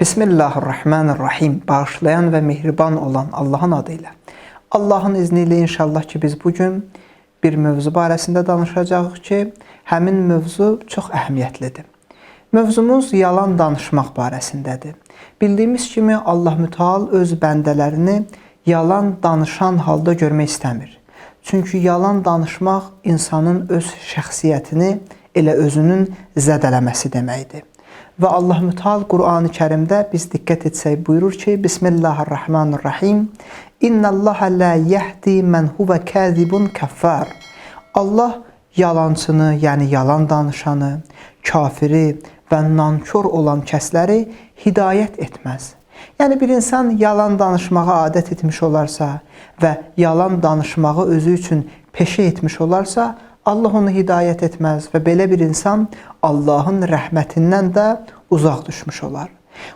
Bismillahirrahmanirrahim. Bağışlayan və mehriban olan Allahın adıyla. Allahın izni ilə inşallah ki, biz bugün bir mövzu barəsində danışacağıq ki, həmin mövzu çox əhəmiyyətlidir. Mövzumuz yalan danışmaq barəsindədir. Bildiyimiz kimi Allah Müteal öz bəndələrini yalan danışan halda görmək istəmir. Çünki yalan danışmaq insanın öz şəxsiyyətini, elə özünün zədələməsi deməkdir. Və Allah Müteal Qur'an-ı Kərimdə biz diqqət etsək buyurur ki, Bismillahirrahmanirrahim. İnnallaha la yahdi men huve kazibun kaffar. Allah yalancını, yəni yalan danışanı, kafiri və nankor olan kəsləri hidayət etməz. Yəni bir insan yalan danışmağa adət etmiş olarsa və yalan danışmağı özü üçün peşə etmiş olarsa, Allah onu hidayət etməz və belə bir insan Allahın rəhmətindən də uzaq düşmüş olar.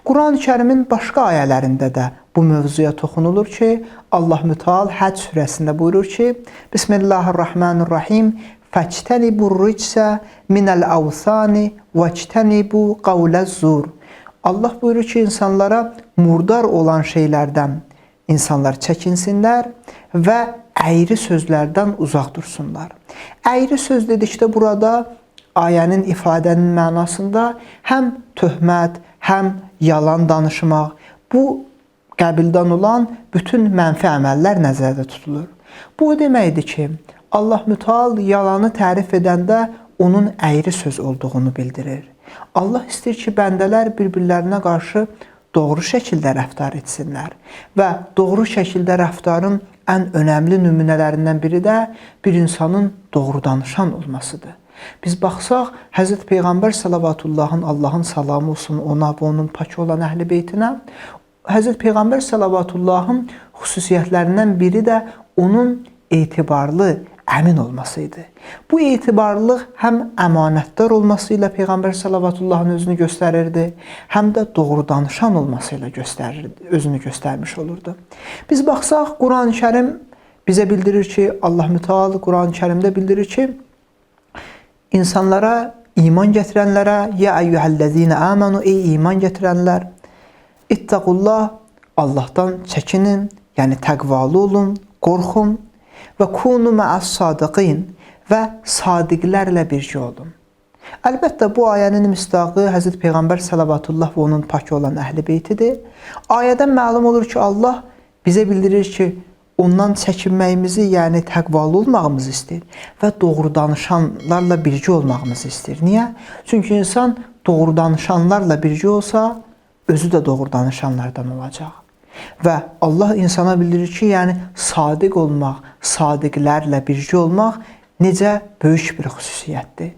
Quran-ı Kərimin başqa ayələrində də bu mövzuya toxunulur ki, Allah Müteal Həc surəsində buyurur ki, Bismillahirrahmanirrahim. Fəçtənibur ricsə minəl avsani vəçtənibu qavləz-zur. Allah buyurur ki, insanlara murdar olan şeylərdən insanlar çəkinsinlər və əyri sözlərdən uzaq dursunlar. Əyri söz dedikdə burada ayənin ifadənin mənasında həm töhmət, həm yalan danışmaq, bu qəbildən olan bütün mənfi əməllər nəzərdə tutulur. Bu o deməkdir ki, Allah Müteal yalanı tərif edəndə onun əyri söz olduğunu bildirir. Allah istəyir ki, bəndələr bir-birlərinə qarşı doğru şəkildə rəftar etsinlər və doğru şəkildə rəftarın ən önəmli nümunələrindən biri də bir insanın doğru danışan olmasıdır. Biz baxsaq, Hz. Peyğəmbər Səllavatullahın, Allahın salamı olsun ona və onun pak olan əhl-i beytinə, Hz. Peyğəmbər Səllavatullahın xüsusiyyətlərindən biri də onun etibarlı, əmin olmasıydı. Bu etibarlılıq həm əmanətdar olması ilə Peyğəmbər Səllavatullahın özünü göstərirdi, həm də doğru danışan olması ilə özünü göstərmiş olurdu. Biz baxsaq, Quran-ı Kərim bizə bildirir ki, Allah Müteal Quran-ı Kərimdə bildirir ki, insanlara, iman gətirənlərə, ya əyyuhəl-ləzine əmənu, ey iman gətirənlər, ittəqullah, Allahdan çəkinin, yəni təqvalı olun, qorxun və kunu məəs-sadiqin və sadiqlərlə birgə olun. Əlbəttə, bu ayənin misdaqı Hz. Peyğəmbər Səllavətullah və onun pak olan əhl-i beytidir. Ayədən məlum olur ki, Allah bizə bildirir ki, ondan çəkinməyimizi, yəni təqvalı olmağımızı istəyir və doğru danışanlarla birgə olmağımızı istəyir. Niyə? Çünki insan doğru danışanlarla birgə olsa, özü də doğru danışanlardan olacaq. Və Allah insana bildirir ki, yəni sadiq olmaq, sadiqlərlə birgə olmaq necə böyük bir xüsusiyyətdir.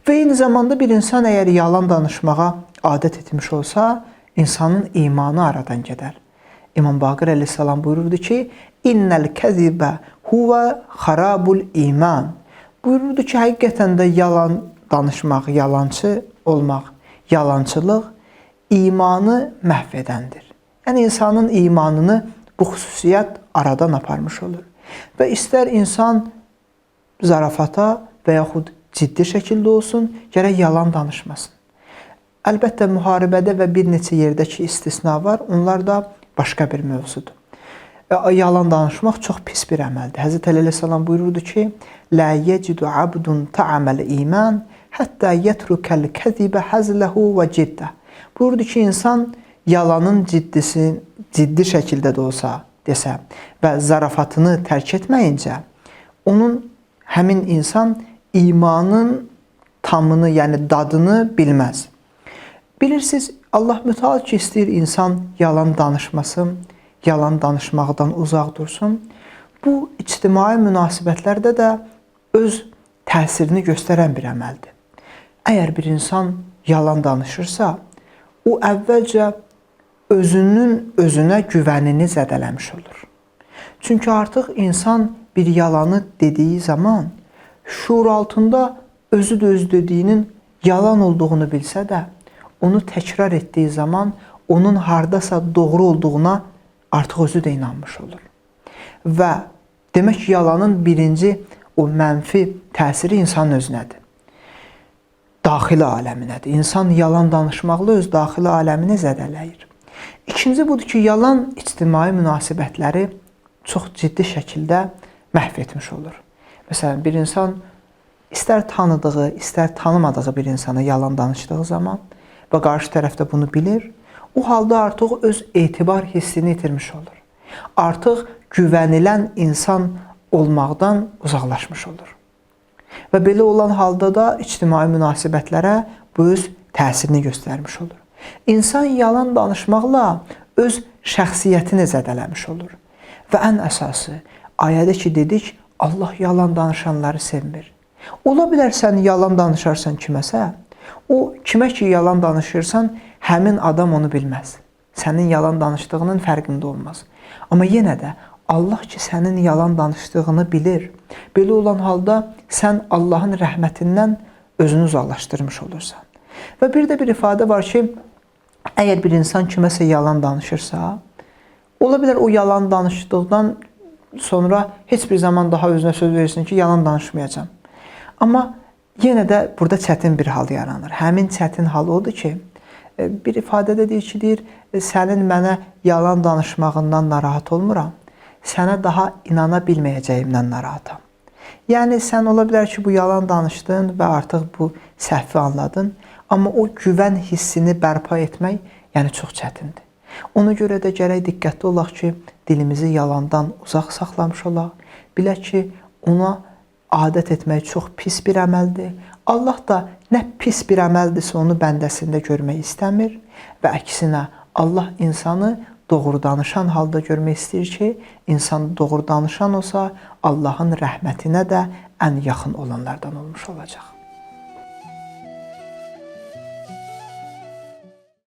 Və eyni zamanda bir insan əgər yalan danışmağa adət etmiş olsa, insanın imanı aradan gedər. İmam Baqir əleyhissalam buyururdu ki, İnnəl kəzibə huvə xarabul iman. Buyururdu ki, həqiqətən də yalan danışmaq, yalancı olmaq, yalançılıq imanı məhv edəndir. Yəni, insanın imanını bu xüsusiyyət aradan aparmış olur. Və istər insan zarafata və yaxud ciddi şəkildə olsun, gərək yalan danışmasın. Əlbəttə, müharibədə və bir neçə yerdəki istisna var, onlar da başqa bir mövzudur. Yalan danışmaq çox pis bir əməldir. Həzrət Əli əleyhissalam buyururdu ki, Lə yecidu abdun ta'aməl iman, həttə yetrukəl kəzibə həzləhu və ciddə. Buyurdu ki, insan yalanın ciddi şəkildə də olsa desə və zarafatını tərk etməyincə, həmin insan imanın tamını, yəni dadını bilməz. Bilirsiniz, Allah Müteal ki, istəyir insan yalan danışmasın, yalan danışmaqdan uzaq dursun. Bu, ictimai münasibətlərdə də öz təsirini göstərən bir əməldir. Əgər bir insan yalan danışırsa, o əvvəlcə özünə güvənini zədələmiş olur. Çünki artıq insan bir yalanı dediyi zaman şuur altında özü də öz dediyinin yalan olduğunu bilsə də, onu təkrar etdiyi zaman onun hardasa doğru olduğuna artıq özü də inanmış olur. Və demək ki, yalanın birinci o mənfi təsiri insanın özünədir. Daxili aləminədir. İnsan yalan danışmaqla öz daxili aləmini zədələyir. İkinci budur ki, yalan ictimai münasibətləri çox ciddi şəkildə məhv etmiş olur. Məsələn, bir insan istər tanıdığı, istər tanımadığı bir insana yalan danışdığı zaman və qarşı tərəf də bunu bilir, o halda artıq öz etibar hissini itirmiş olur. Artıq güvənilən insan olmaqdan uzaqlaşmış olur. Və belə olan halda da ictimai münasibətlərə bu öz təsirini göstərmiş olur. İnsan yalan danışmaqla öz şəxsiyyətini zədələmiş olur. Və ən əsası, ayədə ki, dedik, Allah yalan danışanları sevmir. Ola bilər sən yalan danışarsan kiməsə, o kimə ki yalan danışırsan, həmin adam onu bilməz. Sənin yalan danışdığının fərqində olmaz. Amma yenə də Allah ki sənin yalan danışdığını bilir. Belə olan halda sən Allahın rəhmətindən özünü uzaqlaşdırmış olursan. Və bir də bir ifadə var ki, əgər bir insan kiməsə yalan danışırsa, ola bilər o yalan danışdıqdan sonra heç bir zaman daha özünə söz verirsin ki, yalan danışmayacağam. Amma yenə də burada çətin bir hal yaranır. Həmin çətin hal odur ki, bir ifadədə deyir ki, sənin mənə yalan danışmağından narahat olmuram, sənə daha inana bilməyəcəyimdən narahatam. Yəni, sən ola bilər ki, bu yalan danışdın və artıq bu səhvi anladın, amma o güvən hissini bərpa etmək, yəni çox çətindir. Ona görə də gərək diqqətli olaq ki, dilimizi yalandan uzaq saxlamış olaq. Bilək ki, ona adət etmək çox pis bir əməldir. Allah da nə pis bir əməldirsə onu bəndəsində görmək istəmir və əksinə Allah insanı doğru danışan halda görmək istəyir ki, insan doğru danışan olsa Allahın rəhmətinə də ən yaxın olanlardan olmuş olacaq.